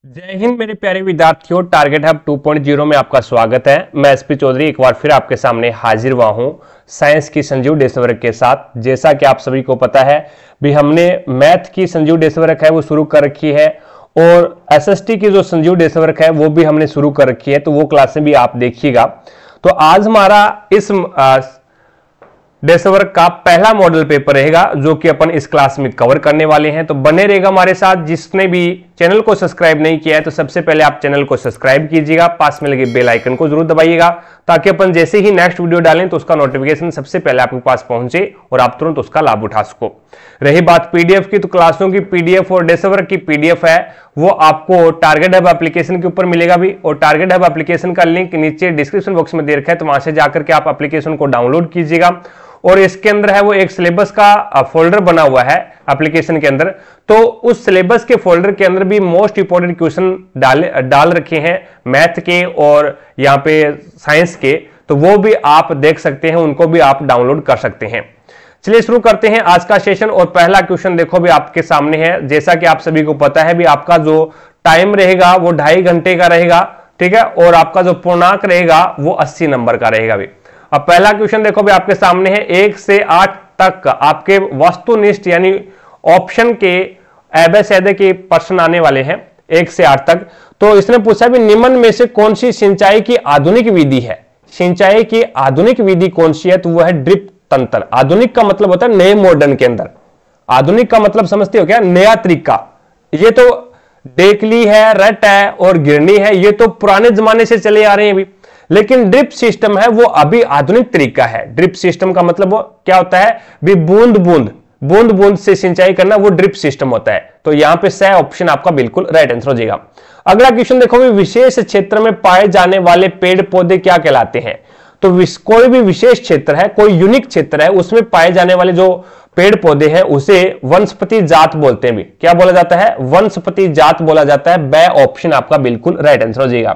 जय हिंद मेरे प्यारे विद्यार्थियों, टारगेट हब 2.0 में आपका स्वागत है। मैं एसपी चौधरी एक बार फिर आपके सामने हाजिर हुआ हूं साइंस की संजीव डेसवर्क के साथ। जैसा कि आप सभी को पता है भी हमने मैथ की संजीव डेसवर्क है वो शुरू कर रखी है और एसएसटी की जो संजीव डेसवर्क है वो भी हमने शुरू कर रखी है, तो वो क्लासें भी आप देखिएगा। तो आज हमारा इस डेसवर्क का पहला मॉडल पेपर रहेगा जो कि अपन इस क्लास में कवर करने वाले हैं, तो बने रहेगा हमारे साथ। जिसने भी चैनल को सब्सक्राइब नहीं किया है तो सबसे पहले आप चैनल को सब्सक्राइब कीजिएगा, पास में लगे बेल आइकन को जरूर दबाइएगा ताकि अपन जैसे ही नेक्स्ट वीडियो डालें तो उसका नोटिफिकेशन सबसे पहले आपके पास पहुंचे और आप तुरंत उसका लाभ उठा सको। रही बात पीडीएफ की, तो क्लासों की पीडीएफ और डेसवर्क की पीडीएफ है वो आपको टारगेट हब एप्लीकेशन के ऊपर मिलेगा भी, और टारगेट हब एप्लीकेशन का लिंक नीचे डिस्क्रिप्शन बॉक्स में दे रखा है, तो वहां से जाकर के आप एप्लीकेशन को डाउनलोड कीजिएगा। और इसके अंदर है वो एक सिलेबस का फोल्डर बना हुआ है एप्लीकेशन के अंदर, तो उस सिलेबस के फोल्डर के अंदर भी मोस्ट इंपोर्टेंट क्वेश्चन डाल रखे हैं मैथ के और यहाँ पे साइंस के, तो वो भी आप देख सकते हैं, उनको भी आप डाउनलोड कर सकते हैं। चलिए शुरू करते हैं आज का सेशन। और पहला क्वेश्चन देखो भी आपके सामने है। जैसा कि आप सभी को पता है भी आपका जो टाइम रहेगा वो 2.5 घंटे का रहेगा, ठीक है, और आपका जो पूर्णांक रहेगा वो 80 नंबर का रहेगा भी। अब पहला क्वेश्चन देखो भी आपके सामने है, 1 से 8 तक आपके वस्तुनिष्ठ यानी ऑप्शन के एबेसेदे के प्रश्न आने वाले हैं 1 से 8 तक। तो इसने पूछा भी निम्न में से कौन सी सिंचाई की आधुनिक विधि है। सिंचाई की आधुनिक विधि कौन सी है, तो वो है ड्रिप तंत्र। आधुनिक का मतलब होता है नए मॉडर्न के अंदर, आधुनिक का मतलब समझते हो क्या, नया तरीका। ये तो डेकली है, रट है और गिरनी है, ये तो पुराने जमाने से चले आ रहे हैं अभी, लेकिन ड्रिप सिस्टम है वो अभी आधुनिक तरीका है। ड्रिप सिस्टम का मतलब वो क्या होता है भी बूंद बूंद से सिंचाई करना, वो ड्रिप सिस्टम होता है। तो यहां पे स ऑप्शन आपका बिल्कुल राइट आंसर हो जाएगा। अगला क्वेश्चन देखो भी विशेष क्षेत्र में पाए जाने वाले पेड़ पौधे क्या कहलाते हैं। तो कोई भी विशेष क्षेत्र है, कोई यूनिक क्षेत्र है, उसमें पाए जाने वाले जो पेड़ पौधे हैं उसे वनस्पति जात बोलते हैं भी। क्या बोला जाता है, वनस्पति जात बोला जाता है। ब ऑप्शन आपका बिल्कुल राइट आंसर हो जाएगा।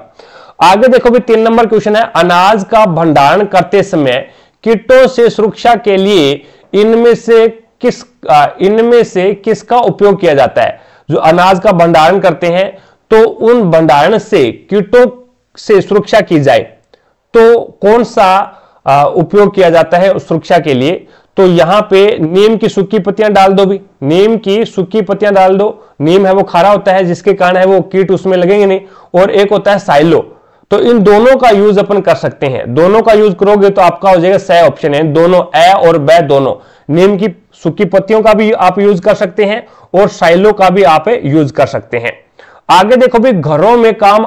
आगे देखो भी 3 नंबर क्वेश्चन है, अनाज का भंडारण करते समय कीटों से सुरक्षा के लिए इनमें से किसका उपयोग किया जाता है। जो अनाज का भंडारण करते हैं तो उन भंडारण से कीटों से सुरक्षा की जाए तो कौन सा उपयोग किया जाता है सुरक्षा के लिए। तो यहां पे नीम की सूखी पत्तियां डाल दो भी, नीम की सूखी पत्तियां डाल दो। नीम है वो खारा होता है जिसके कारण है वो कीट उसमें लगेंगे नहीं, और एक होता है साइलो। तो इन दोनों का यूज अपन कर सकते हैं, दोनों का यूज करोगे तो आपका हो जाएगा स ऑप्शन है। दोनों ए और ब दोनों, नीम की सूखी पत्तियों का भी आप यूज कर सकते हैं और साइलो का भी आप यूज कर सकते हैं। आगे देखो भी घरों में काम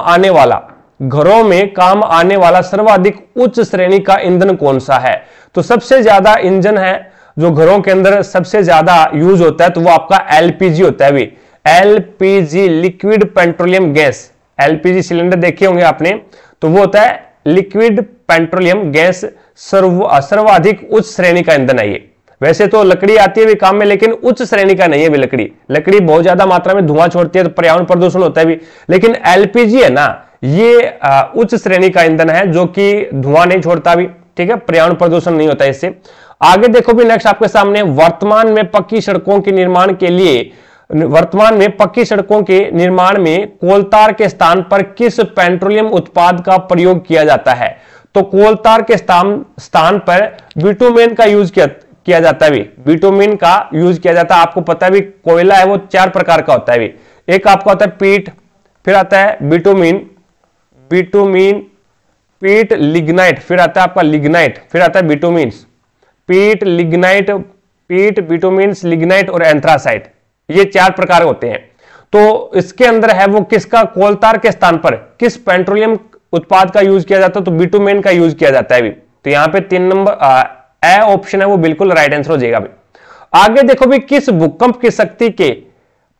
आने वाला सर्वाधिक उच्च श्रेणी का ईंधन कौन सा है। तो सबसे ज्यादा इंजन है जो घरों के अंदर सबसे ज्यादा यूज होता है तो वो आपका एलपीजी होता है भी। LPG liquid petroleum gas, LPG cylinder देखे होंगे आपने, तो वो होता है लिक्विड पेट्रोलियम गैस, सर्वाधिक उच्च श्रेणी का ईंधन है ये। वैसे तो लकड़ी आती है भी काम में, लेकिन उच्च श्रेणी का नहीं है भी। लकड़ी बहुत ज्यादा मात्रा में धुआं छोड़ती है तो पर्यावरण प्रदूषण होता है भी, लेकिन एलपीजी है ना ये उच्च श्रेणी का ईंधन है जो कि धुआं नहीं छोड़ता भी, ठीक है, पर्यावरण प्रदूषण नहीं होता इससे। आगे देखो भी नेक्स्ट आपके सामने, वर्तमान में पक्की सड़कों के निर्माण में कोलतार के स्थान पर किस पेट्रोलियम उत्पाद का प्रयोग किया जाता है। तो कोलतार के स्थान पर बिटुमेन का यूज किया जाता है भी। बिटुमेन का यूज किया जाता है। आपको पता है भी कोयला है वो 4 प्रकार का होता है भी। एक आपका होता है पीट, फिर आता है बिटुमीन, पीट लिग्नाइट, फिर आता है आपका लिग्नाइट, फिर आता है बिटुमीन्स। पीट बिटुमीन्स, लिग्नाइट और एंथ्रासाइट, ये 4 प्रकार होते हैं। तो इसके अंदर है वो किसका, कोलतार के स्थान पर किस पेट्रोलियम उत्पाद का यूज किया जाता है, तो बिटुमेन का यूज किया जाता है भी। तो यहां पे 3 नंबर ए ऑप्शन है वो बिल्कुल राइट आंसर हो जाएगा भी। आगे देखो भी किस भूकंप की शक्ति के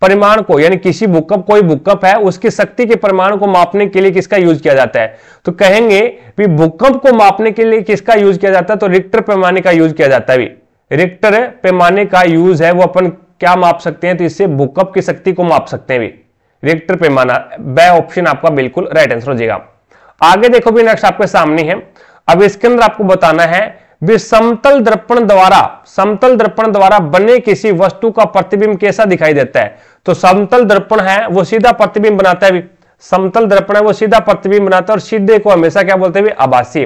परिमाण को, यानी कोई भूकंप है उसकी शक्ति के परिमाण को मापने के लिए किसका यूज किया जाता है। तो कहेंगे भी भूकंप को मापने के लिए किसका यूज किया जाता है, तो रिक्टर पैमाने का यूज किया जाता है भी। रिक्टर पैमाने का यूज है वो अपन क्या माप सकते हैं, तो इससे भूकंप की शक्ति को माप सकते हैं भी, रिक्टर पैमाना। ब ऑप्शन आपका बिल्कुल राइट आंसर हो जाएगा। आगे देखो भी नेक्स्ट आपके सामने है, अब इसके अंदर आपको बताना है भी समतल दर्पण द्वारा बने किसी वस्तु का प्रतिबिंब कैसा दिखाई देता है। तो समतल दर्पण है वो सीधा प्रतिबिंब बनाता है भी, समतल दर्पण है वो सीधा प्रतिबिंब बनाता है, और सीधे को हमेशा क्या बोलते हैं, आभासी।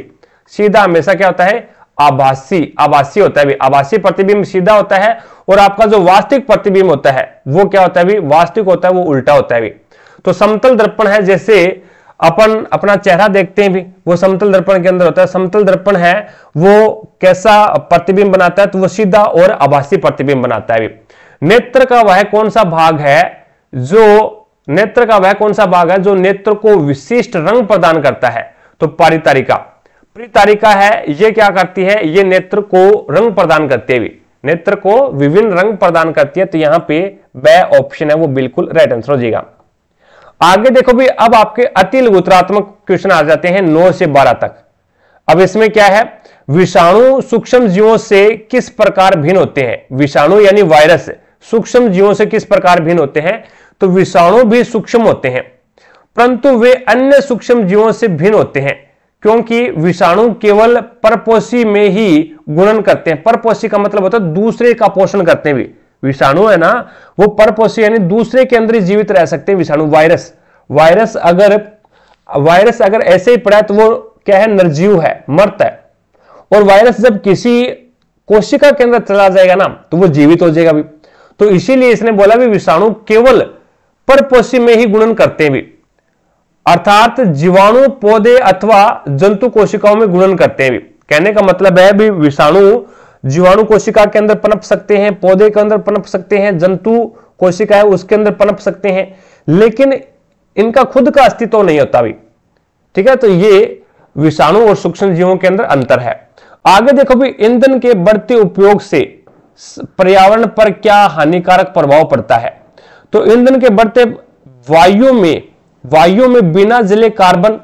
सीधा हमेशा क्या होता है, आभासी होता है। आभासी प्रतिबिंब सीधा होता है, और आपका जो वास्तविक प्रतिबिंब होता है वो क्या होता है, वास्तविक होता है वो उल्टा होता है। तो समतल दर्पण है, जैसे अपन अपना चेहरा देखते हैं भी, वो समतल दर्पण के अंदर होता है। समतल दर्पण है वो कैसा प्रतिबिंब बनाता है, तो वो सीधा और आभासी प्रतिबिंब बनाता है। नेत्र का वह कौन सा भाग है जो नेत्र को विशिष्ट रंग प्रदान करता है, तो परितारिका। परितारिका है, ये क्या करती है, ये नेत्र को रंग प्रदान करती है, नेत्र को विभिन्न रंग प्रदान करती है। तो यहां पे वह ऑप्शन है वो बिल्कुल राइट आंसर हो जाएगा। आगे देखो भी, अब आपके अति लघुतरात्मक क्वेश्चन आ जाते हैं 9 से 12 तक। अब इसमें क्या है, विषाणु सूक्ष्म जीवों से किस प्रकार भिन्न होते हैं। विषाणु यानी वायरस सूक्ष्म जीवों से किस प्रकार भिन्न होते हैं, तो विषाणु भी सूक्ष्म होते हैं, परंतु वे अन्य सूक्ष्म जीवों से भिन्न होते हैं, क्योंकि विषाणु केवल परपोषी में ही गुणन करते हैं। परपोषी का मतलब होता है दूसरे का पोषण करते हैं। विषाणु है ना, वो परपोषी यानी दूसरे के अंदर ही जीवित रह सकते हैं विषाणु। वायरस अगर ऐसे ही पड़ा है तो वो क्या है, निर्जीव है, मर्त है। और वायरस जब किसी कोशिका के अंदर चला जाएगा ना, तो वो जीवित हो जाएगा भी। तो इसीलिए इसने बोला भी विषाणु केवल परपोषी में ही गुणन करते हैं भी, अर्थात जीवाणु पौधे अथवा जंतु कोशिकाओं में गुणन करते हैं भी। कहने का मतलब है भी विषाणु जीवाणु कोशिका के अंदर पनप सकते हैं, पौधे के अंदर पनप सकते हैं, जंतु कोशिका है उसके अंदर पनप सकते हैं, लेकिन इनका खुद का अस्तित्व नहीं होता भी। ठीक है, तो ये विषाणु और सूक्ष्म जीवों के अंदर अंतर है। आगे देखो भी, ईंधन के बढ़ते उपयोग से पर्यावरण पर क्या हानिकारक प्रभाव पड़ता है। तो ईंधन के बढ़ते वायु में बिना जले कार्बन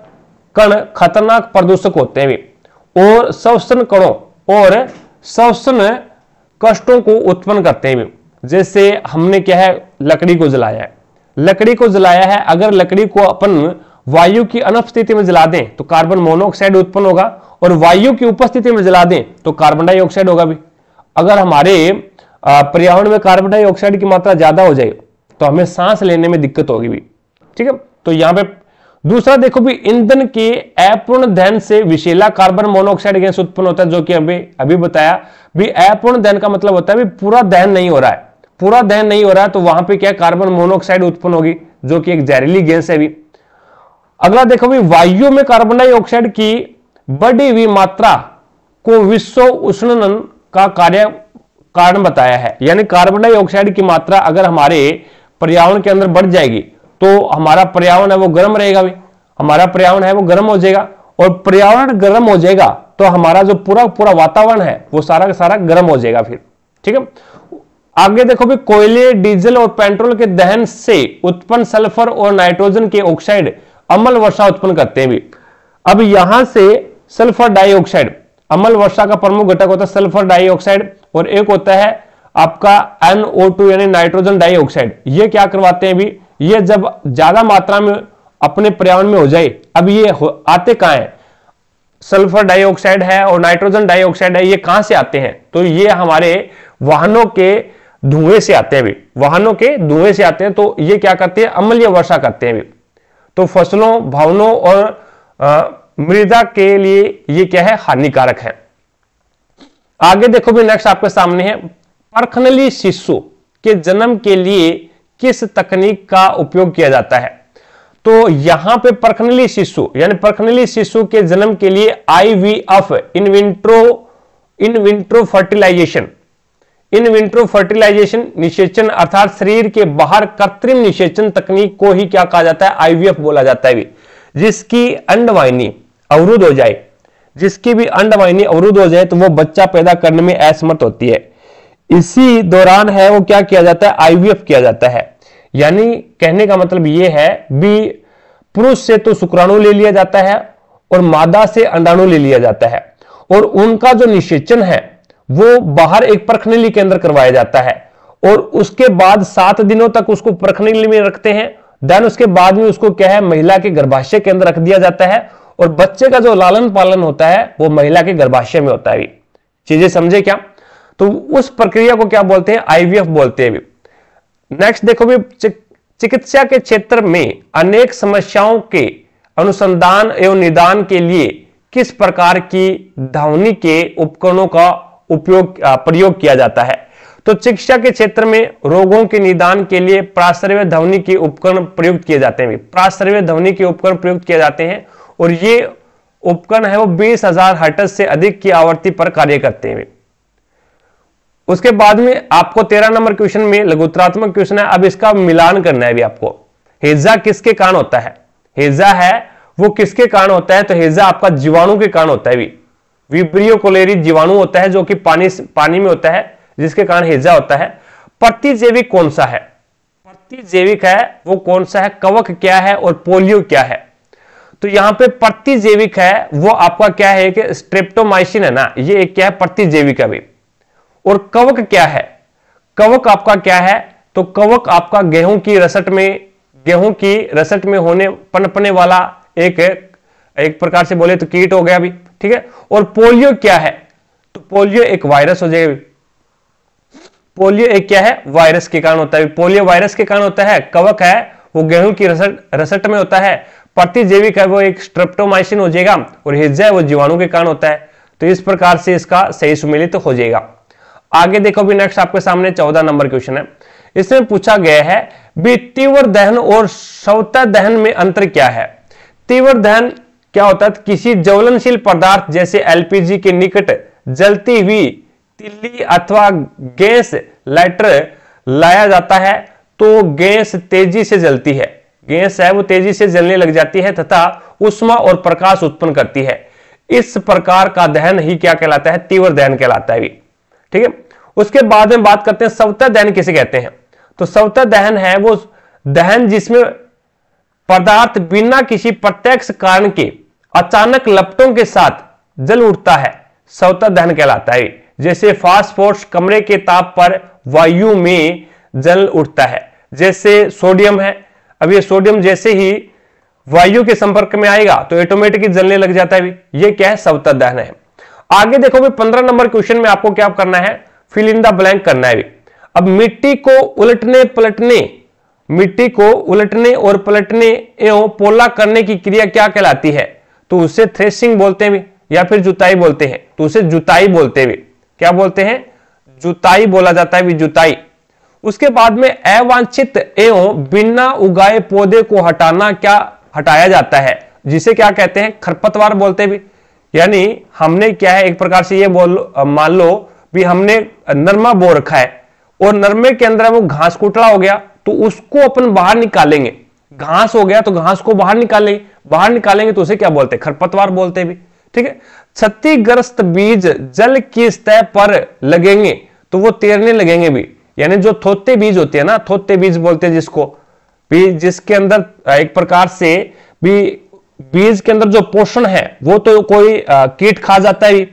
कण खतरनाक प्रदूषक होते हैं, और श्वसन कणों और श्वसन कष्टों को उत्पन्न करते हैं। जैसे हमने क्या है, लकड़ी को जलाया है, अगर लकड़ी को अपन वायु की अनुपस्थिति में जला दें तो कार्बन मोनोऑक्साइड उत्पन्न होगा, और वायु की उपस्थिति में जला दें तो कार्बन डाइऑक्साइड होगा भी। अगर हमारे पर्यावरण में कार्बन डाइऑक्साइड की मात्रा ज्यादा हो जाए तो हमें सांस लेने में दिक्कत होगी भी। ठीक है, तो यहां पे दूसरा देखो भी, ईंधन के अपूर्ण दहन से विषैला कार्बन मोनोऑक्साइड गैस उत्पन्न होता है, जो कि अभी बताया भी। अपूर्ण दहन का मतलब होता है भी पूरा दहन नहीं हो रहा है, तो वहां पे क्या कार्बन मोनोऑक्साइड उत्पन्न होगी, जो कि एक जहरीली गैस है भी। अगला देखो भी, वायु में कार्बन डाइऑक्साइड की बढ़ी हुई मात्रा को विश्व उष्णन का कारण बताया है। यानी कार्बन डाइऑक्साइड की मात्रा अगर हमारे पर्यावरण के अंदर बढ़ जाएगी तो हमारा पर्यावरण है वो गर्म रहेगा भी, हमारा पर्यावरण है वो गर्म हो जाएगा, और पर्यावरण गर्म हो जाएगा तो हमारा जो पूरा वातावरण है वो सारा का सारा गर्म हो जाएगा फिर। ठीक है, आगे देखो भी, कोयले, डीजल और पेट्रोल के दहन से उत्पन्न सल्फर और नाइट्रोजन के ऑक्साइड अम्ल वर्षा उत्पन्न करते हैं भी। अब यहां से सल्फर डाइऑक्साइड, अम्ल वर्षा का प्रमुख घटक होता है सल्फर डाइऑक्साइड, और एक होता है आपका NO2 यानी नाइट्रोजन डाइऑक्साइड। ये क्या करवाते हैं भी, ये जब ज्यादा मात्रा में अपने पर्यावरण में हो जाए, अब ये आते कहां है, सल्फर डाइऑक्साइड है और नाइट्रोजन डाइऑक्साइड है, ये कहां से आते हैं, तो ये हमारे वाहनों के धुएं से आते हैं भी, तो ये क्या करते हैं, अम्लीय वर्षा करते हैं भी। तो फसलों, भवनों और मृदा के लिए ये क्या है, हानिकारक है। आगे देखो भी, नेक्स्ट आपके सामने है, परखनली शिशु के जन्म के लिए किस तकनीक का उपयोग किया जाता है। तो यहां पे परखनली शिशु के जन्म के लिए IVF, इन विट्रो फर्टिलाइजेशन निषेचन अर्थात शरीर के बाहर कृत्रिम निषेचन तकनीक को ही क्या कहा जाता है, IVF बोला जाता है भी। जिसकी अंडवाहिनी अवरुद्ध हो जाए, तो वो बच्चा पैदा करने में असमर्थ होती है, इसी दौरान है वो क्या किया जाता है, IVF किया जाता है। यानी कहने का मतलब ये है भी, पुरुष से तो शुक्राणु ले लिया जाता है और मादा से अंडाणु ले लिया जाता है, और उनका जो निषेचन है वो बाहर एक परखनली के अंदर करवाया जाता है, और उसके बाद 7 दिनों तक उसको परखनली में रखते हैं। देन उसके बाद में उसको क्या है, महिला के गर्भाशय के अंदर रख दिया जाता है, और बच्चे का जो लालन पालन होता है वो महिला के गर्भाशय में होता है। चीजें समझे क्या, तो उस प्रक्रिया को क्या बोलते हैं, IVF बोलते हैं। नेक्स्ट देखो भी, चिकित्सा के क्षेत्र में अनेक समस्याओं के अनुसंधान एवं निदान के लिए किस प्रकार की ध्वनि के उपकरणों का प्रयोग किया जाता है? तो चिकित्सा के क्षेत्र में रोगों के निदान के लिए प्राश्रव्य ध्वनि के उपकरण प्रयुक्त किए जाते हैं। प्राश्रव्य ध्वनि के उपकरण प्रयुक्त किए जाते हैं और ये उपकरण है वो 20,000 हर्ट्ज से अधिक की आवृत्ति पर कार्य करते हैं। उसके बाद में आपको 13 नंबर क्वेश्चन में लघुत्तरात्मक क्वेश्चन है। अब इसका मिलान करना है भी आपको। हैजा किसके कारण होता है? हैजा है वो किसके कारण होता है? तो हैजा आपका जीवाणु के कारण होता है भी। विब्रियो कोलेरी जीवाणु होता है जो कि पानी में होता है, जिसके कारण हैजा होता है। प्रतिजैविक कौन सा है? प्रतिजैविक है वो कौन सा है? कवक क्या है और पोलियो क्या है? तो यहां पे प्रतिजैविक है वो आपका क्या है कि स्ट्रेप्टोमाइसिन है ना, ये एक क्या है? प्रतिजैविक है भी। और कवक क्या है? कवक आपका क्या है? तो कवक आपका गेहूं की रसट में होने पनपने वाला एक प्रकार से बोले तो कीट हो गया भी, ठीक है। और पोलियो क्या है? तो पोलियो एक वायरस हो जाएगा। पोलियो एक क्या है? वायरस के कारण होता है। पोलियो वायरस के कारण होता है। कवक है वो गेहूं की रसट में होता है। प्रतिजैविक है वो एक स्ट्रेप्टोमाइसिन हो जाएगा और हैजा वो जीवाणु के कारण होता है। तो इस प्रकार से इसका सही सुमेलित हो जाएगा। आगे देखो भी नेक्स्ट आपके सामने 14 नंबर क्वेश्चन है। इसमें पूछा गया है भी तीव्र दहन और स्वतः दहन में अंतर क्या है? तीव्र दहन क्या होता है? किसी ज्वलनशील पदार्थ जैसे एलपीजी के निकट जलती हुई तिल्ली अथवा गैस लाइटर लाया जाता है तो गैस तेजी से जलती है। गैस है वो तेजी से जलने लग जाती है तथा ऊष्मा और प्रकाश उत्पन्न करती है। इस प्रकार का दहन ही क्या कहलाता है? तीव्र दहन कहलाता है। ठीक है। उसके बाद में बात करते हैं स्वतः दहन किसे कहते हैं? तो स्वतः दहन है वो दहन जिसमें पदार्थ बिना किसी प्रत्यक्ष कारण के अचानक लपटों के साथ जल उठता है, स्वतः दहन कहलाता है। जैसे फास्फोरस कमरे के ताप पर वायु में जल उठता है। जैसे सोडियम है, अब ये सोडियम जैसे ही वायु के संपर्क में आएगा तो ऑटोमेटिकली जलने लग जाता है। ये क्या है? स्वतः दहन है। आगे देखो भी 15 नंबर क्वेश्चन में आपको क्या करना है? फिल इन द ब्लैंक करना है। अब मिट्टी को उलटने और पलटने एवं पोला करने की क्रिया क्या कहलाती है? तो उसे थ्रेशिंग बोलते हैं या फिर जुताई बोलते हैं। तो उसे जुताई बोलते हैं। क्या बोलते हैं? जुताई बोला जाता है, जुताई। उसके बाद में अवांछित एवं बिना उगाए पौधे को हटाया जाता है, जिसे क्या कहते हैं? खरपतवार बोलते हैं। यानी हमने क्या है, एक प्रकार से ये मान लो भी हमने नरमा बो रखा है और नरमे के अंदर वो घास कुटड़ा हो गया तो उसको अपन बाहर निकालेंगे। घास हो गया तो घास को बाहर निकालेंगे तो उसे क्या बोलते हैं? खरपतवार बोलते हैं। ठीक है। क्षतिग्रस्त बीज जल की सतह पर लगेंगे तो वो तैरने लगेंगे भी। यानी जो थोत्ते बीज होते हैं ना, थोत्ते बीज बोलते हैं जिसको भी, जिसके अंदर एक प्रकार से भी बीज के अंदर जो पोषण है वो तो कोई कीट खा जाता है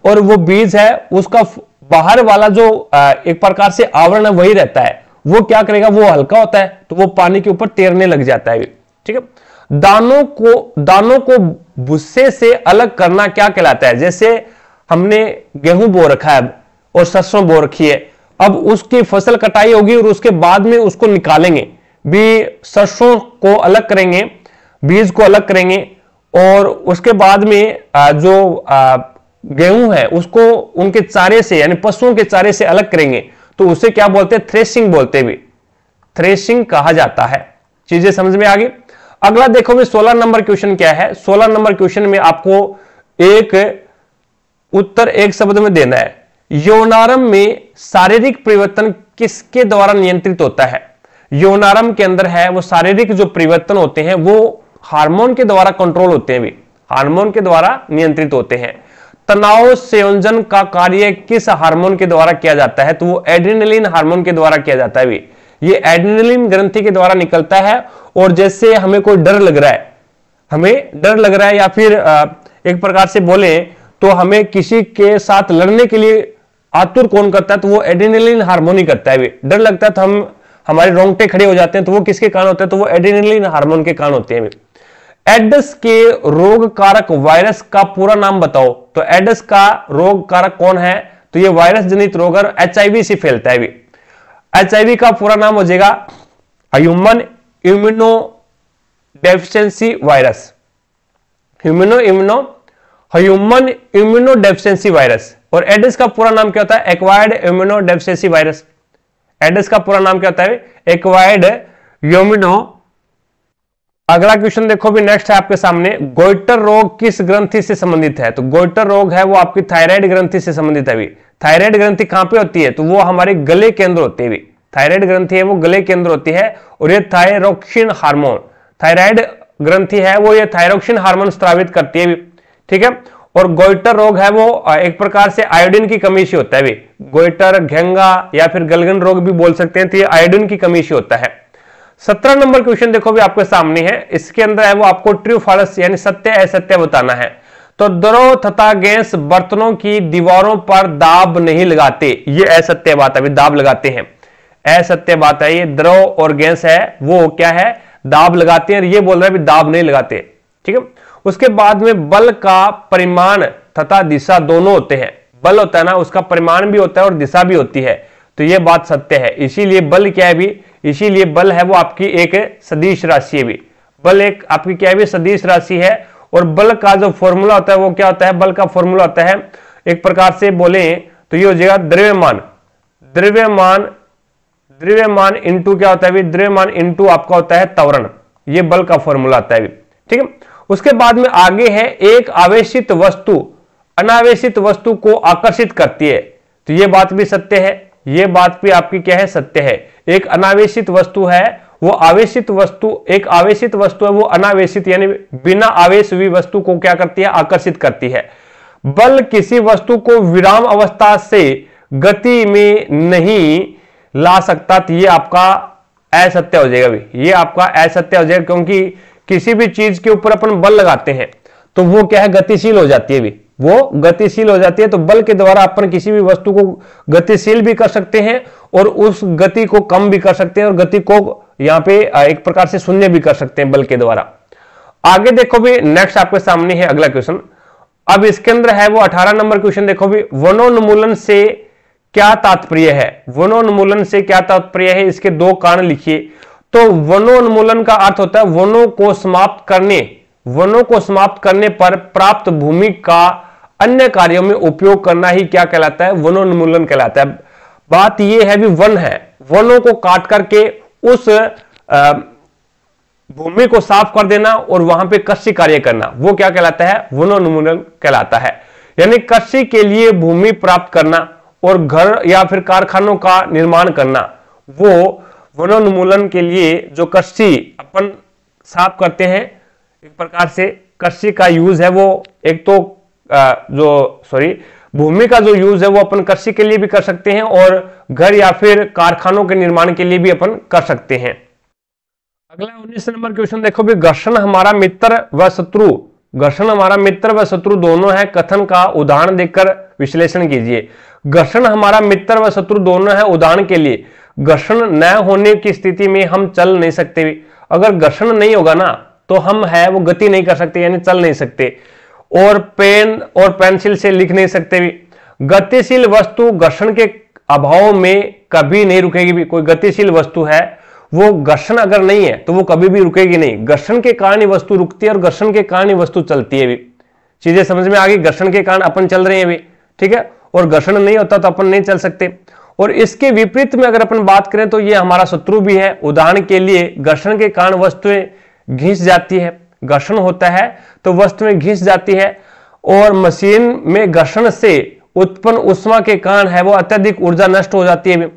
और वो बीज है उसका बाहर वाला जो एक प्रकार से आवरण है वही रहता है। वो क्या करेगा? वो हल्का होता है तो वो पानी के ऊपर तैरने लग जाता है। ठीक है। दानों को भुस्से से अलग करना क्या कहलाता है? जैसे हमने गेहूं बो रखा है और सरसों बो रखी है, अब उसकी फसल कटाई होगी और उसके बाद में उसको निकालेंगे भी, सरसों को अलग करेंगे, बीज को अलग करेंगे और उसके बाद में जो गेहूं है उसको उनके चारे से यानी पशुओं के चारे से अलग करेंगे तो उसे क्या बोलते हैं? थ्रेशिंग बोलते भी। थ्रेशिंग कहा जाता है। चीजें समझ में आ गई। अगला देखो भी 16 नंबर क्वेश्चन क्या है। 16 नंबर क्वेश्चन में आपको एक उत्तर एक शब्द में देना है। यौनारंभ में शारीरिक परिवर्तन किसके द्वारा नियंत्रित होता है? यौनारंभ के अंदर है वो शारीरिक जो परिवर्तन होते हैं वो हार्मोन के द्वारा कंट्रोल होते हैं भी, हार्मोन के द्वारा नियंत्रित होते हैं। तनाव संयोजन का कार्य किस हार्मोन के द्वारा किया जाता है? तो वो एड्रेनलिन हार्मोन के द्वारा किया जाता है भी। ये एड्रेनलिन ग्रंथि के द्वारा निकलता है और जैसे हमें कोई डर लग रहा है या फिर एक प्रकार से बोले तो हमें किसी के साथ लड़ने के लिए आतुर कौन करता है? तो वो एड्रेनलिन हार्मोन ही करता है। डर लगता है तो हमारे रोंगटे खड़े हो जाते हैं तो वो किसके कारण होते हैं? तो वो एड्रेनलिन हार्मोन के कारण होते हैं। एड्स के रोग कारक वायरस का पूरा नाम बताओ। तो एड्स का रोग कारक कौन है? तो ये वायरस जनित रोग एचआईवी से फैलता है। एचआईवी का पूरा नाम हो जाएगा human immuno deficiency virus, human immuno deficiency virus. और एडिस का पूरा नाम क्या होता है? Acquired immuno deficiency virus. Aedes का पूरा नाम क्या होता है? Acquired immuno. अगला क्वेश्चन देखो भी, नेक्स्ट है आपके सामने, गोइटर रोग किस ग्रंथि से संबंधित है? तो गोइटर रोग है वो आपकी थायराइड ग्रंथि से संबंधित है। थायराइड ग्रंथि कहां पे होती है? तो वो हमारे गले के अंदर होती है। थायराइड ग्रंथि है वो गले के अंदर होती है, और ये थायरोक्सिन हार्मोन, थायराइड ग्रंथि है वो ये थायरोक्सिन हार्मोन स्रावित करती है। ठीक है। और गोइटर रोग है वो एक प्रकार से आयोडीन की कमी से होता है। गोइटर, घेंगा या फिर गलगन रोग भी बोल सकते हैं, तो ये आयोडीन की कमी से होता है। 17 नंबर क्वेश्चन देखो भी आपके सामने है, इसके अंदर है वो आपको ट्रू फॉल्स यानी सत्य असत्य बताना है। तो द्रव तथा गैस बर्तनों की दीवारों पर दाब नहीं लगाते, ये असत्य बात है। दाब लगाते हैं, असत्य बात है। ये द्रव और गैस है वो क्या है? दाब लगाते हैं। ये बोल रहा है भी दाब नहीं लगाते। ठीक है। उसके बाद में बल का परिमाण तथा दिशा दोनों होते हैं। बल होता है ना, उसका परिमाण भी होता है और दिशा भी होती है, तो यह बात सत्य है। इसीलिए बल क्या है भी? इसीलिए बल है वो आपकी एक सदिश राशि है भी। बल एक आपकी क्या है भी? सदिश राशि है। और बल का जो फॉर्मूला होता है वो क्या होता है? बल का फॉर्मूला होता है, एक प्रकार से बोले तो ये हो जाएगा द्रव्यमान। द्रव्यमान इंटू क्या होता है? द्रव्यमान इंटू आपका होता है त्वरण। ये बल का फॉर्मूला आता है। ठीक है। उसके बाद में आगे है, एक आवेशित वस्तु अनावेशित वस्तु को आकर्षित करती है, तो यह बात भी सत्य है। यह बात भी आपकी क्या है? सत्य है। एक अनावेशित वस्तु है वो आवेशित वस्तु, एक आवेशित वस्तु है वो अनावेशित यानी बिना आवेश हुई वस्तु को क्या करती है? आकर्षित करती है। बल किसी वस्तु को विराम अवस्था से गति में नहीं ला सकता, तो ये आपका असत्य हो जाएगा भी। ये आपका असत्य हो जाएगा, क्योंकि किसी भी चीज के ऊपर अपन बल लगाते हैं तो वो क्या है? गतिशील हो जाती है भी, वो गतिशील हो जाती है। तो बल के द्वारा अपन किसी भी वस्तु को गतिशील भी कर सकते हैं और उस गति को कम भी कर सकते हैं, और गति को यहां पे एक प्रकार से शून्य भी कर सकते हैं बल के द्वारा। आगे देखो भी, नेक्स्ट आपके सामने है अगला क्वेश्चन। अब इसके अंदर है वो 18 नंबर क्वेश्चन देखो भी, वनोन्मूलन से क्या तात्पर्य है? वनोन्मूलन से क्या तात्पर्य है? इसके दो कारण लिखिए। तो वनोन्मूलन का अर्थ होता है वनों को समाप्त करने, वनों को समाप्त करने पर प्राप्त भूमि का अन्य कार्यों में उपयोग करना ही क्या कहलाता है? वनोन्मूलन कहलाता है। बात यह है भी, वन है, वनों को काट करके उस भूमि को साफ कर देना और वहां पे कृषि कार्य करना, वो क्या कहलाता है? वनोन्मूलन कहलाता है। यानी कृषि के लिए भूमि प्राप्त करना और घर या फिर कारखानों का निर्माण करना, वो वनोन्मूलन के लिए जो कृषि अपन साफ करते हैं, एक प्रकार से कृषि का यूज है वो एक तो भूमि का जो यूज है वो अपन कृषि के लिए भी कर सकते हैं और घर या फिर कारखानों के निर्माण के लिए भी अपन कर सकते हैं। अगला 19 नंबर क्वेश्चन देखो भी, घर्षण हमारा मित्र व शत्रु, घर्षण हमारा मित्र व शत्रु दोनों है, कथन का उदाहरण देकर विश्लेषण कीजिए। घर्षण हमारा मित्र व शत्रु दोनों है, उदाहरण के लिए घर्षण न होने की स्थिति में हम चल नहीं सकते। अगर घर्षण नहीं होगा ना तो हम है वो गति नहीं कर सकते, यानी चल नहीं सकते, और पेन और पेंसिल से लिख नहीं सकते भी। गतिशील वस्तु घर्षण के अभाव में कभी नहीं रुकेगी भी। कोई गतिशील वस्तु है वो घर्षण अगर नहीं है तो वो कभी भी रुकेगी नहीं। घर्षण के कारण ही वस्तु रुकती है और घर्षण के कारण ही वस्तु चलती है भी। चीजें समझ में आ गई? घर्षण के कारण अपन चल रहे हैं भी, ठीक है, और घर्षण नहीं होता तो अपन नहीं चल सकते। और इसके विपरीत में अगर अपन बात करें तो ये हमारा शत्रु भी है। उदाहरण के लिए घर्षण के कारण वस्तुएं घिस जाती है, घर्षण होता है तो वस्तुएं घिस जाती है, और मशीन में घर्षण से उत्पन्न ऊष्मा के कारण है वो अत्यधिक ऊर्जा नष्ट हो जाती है,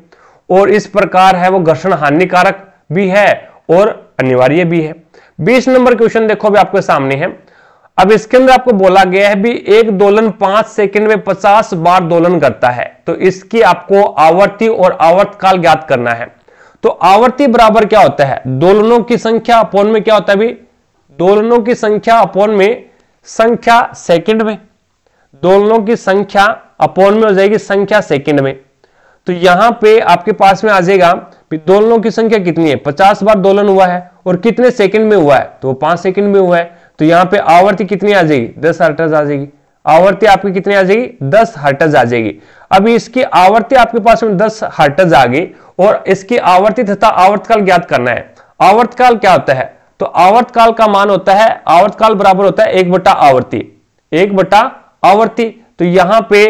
और इस प्रकार है वो घर्षण हानिकारक भी है और अनिवार्य भी है। 20 नंबर क्वेश्चन देखो भी आपके सामने है। अब इसके अंदर आपको बोला गया है भी एक दोलन 5 सेकंड में 50 बार दोलन करता है, तो इसकी आपको आवर्ती और आवर्तकाल ज्ञात करना है। तो आवर्ती बराबर क्या होता है? दोलनों की संख्या अपॉन में क्या होता है भी? दोलनों की संख्या अपॉन में संख्या सेकंड में, दोलनों की संख्या अपॉन में हो जाएगी संख्या सेकंड में। तो यहां पे आपके पास में आ जाएगा दोलनों की संख्या कितनी है? 50 बार दोलन हुआ है और कितने सेकंड में हुआ है? तो 5 सेकंड में हुआ है। तो यहां पे आवर्ती कितनी आ जाएगी? 10 आर्टर्स आ जाएगी। आवर्ती आपकी कितनी आ जाएगी, 10 हर्ट्ज आ जाएगी। अभी इसकी आवर्ती आपके पास में 10 हर्ट्ज आ गई और इसकी आवर्ती तथा आवर्तकाल ज्ञात करना है। आवर्तकाल क्या होता है, तो आवर्तकाल का मान होता है, आवर्तकाल बराबर होता है 1/आवर्ती, 1/आवर्ती। तो यहां पे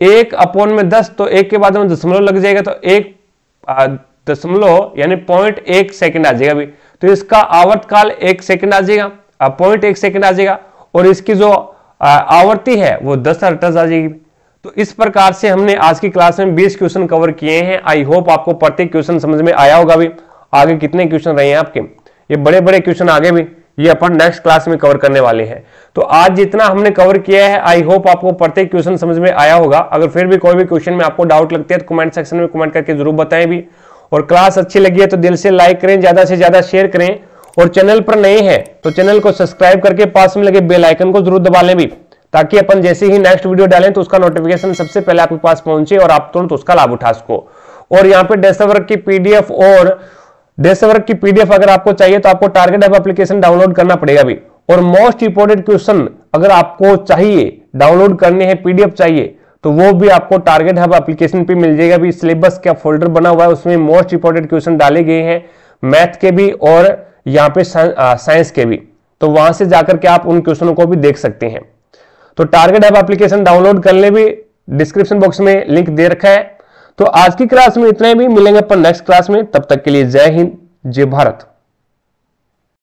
1/10, तो 1 के बाद में दशमलव लग जाएगा, तो 1 दशमलव यानी 0.1 सेकंड आ जाएगा अभी। तो इसका आवर्तकाल 1 सेकंड आ जाएगा, 0.1 सेकंड आ जाएगा, और इसकी जो आवर्ती है वो 10 हर्ट्ज आ जाएगी। तो इस प्रकार से हमने आज की क्लास में 20 क्वेश्चन कवर किए हैं। आई होप आपको प्रत्येक क्वेश्चन समझ में आया होगा। भी आगे कितने क्वेश्चन रहे हैं आपके, ये बड़े बड़े क्वेश्चन आगे भी ये अपन नेक्स्ट क्लास में कवर करने वाले हैं। तो आज जितना हमने कवर किया है, आई होप आपको प्रत्येक क्वेश्चन समझ में आया होगा। अगर फिर भी कोई भी क्वेश्चन में आपको डाउट लगती है तो कमेंट सेक्शन में कमेंट करके जरूर बताएं भी। और क्लास अच्छी लगी है तो दिल से लाइक करें, ज्यादा से ज्यादा शेयर करें, और चैनल पर नए हैं तो चैनल को सब्सक्राइब करके पास में लगे बेल आइकन को जरूर दबा लें भी, ताकि अपन जैसे ही नेक्स्ट वीडियो डालें तो उसका नोटिफिकेशन सबसे पहले आपके पास पहुंचे और आप तुरंत उसका लाभ उठा सको। और यहाँ पे डेस्क वर्क की पीडीएफ और डेस्क वर्क की पीडीएफ अगर आपको चाहिए तो आपको टारगेट हब एप्लीकेशन डाउनलोड करना पड़ेगा भी। और मोस्ट इंपोर्टेंट क्वेश्चन अगर आपको चाहिए, डाउनलोड करने हैं, पीडीएफ चाहिए, तो वो भी आपको टारगेट हब एप्लीकेशन पे मिल जाएगा भी। सिलेबस का फोल्डर बना हुआ है, उसमें मोस्ट इंपोर्टेंट क्वेश्चन डाले गए हैं, मैथ के भी और यहाँ पे साइंस के भी। तो वहां से जाकर के आप उन क्वेश्चनों को भी देख सकते हैं। तो टारगेट हब एप्लीकेशन डाउनलोड करने भी डिस्क्रिप्शन बॉक्स में लिंक दे रखा है। तो आज की क्लास में इतना ही, भी मिलेंगे अपन नेक्स्ट क्लास में। तब तक के लिए जय हिंद, जय भारत।